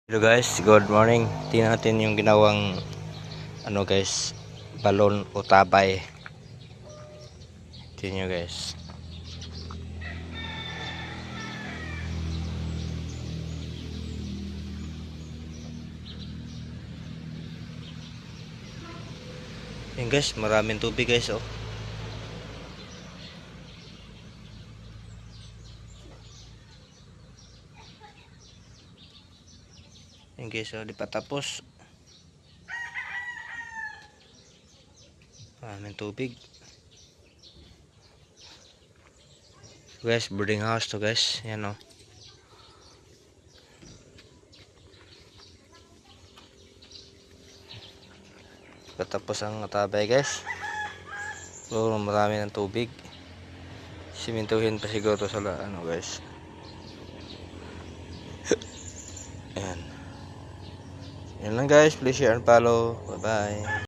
Hello guys, good morning. Tingnan natin yung ginawang guys, balon o tabay. Tingnan nyo guys. Yan guys, maraming tubig guys oh. Yan guys oh, di pa tapos. Maraming tubig. Guys, boarding house to guys. Yan oh. Patapos ang tabay guys. So, marami ng tubig. Simintuhin pa siguro sa guys. Yan. Yan lang guys. Please share and follow. Bye bye.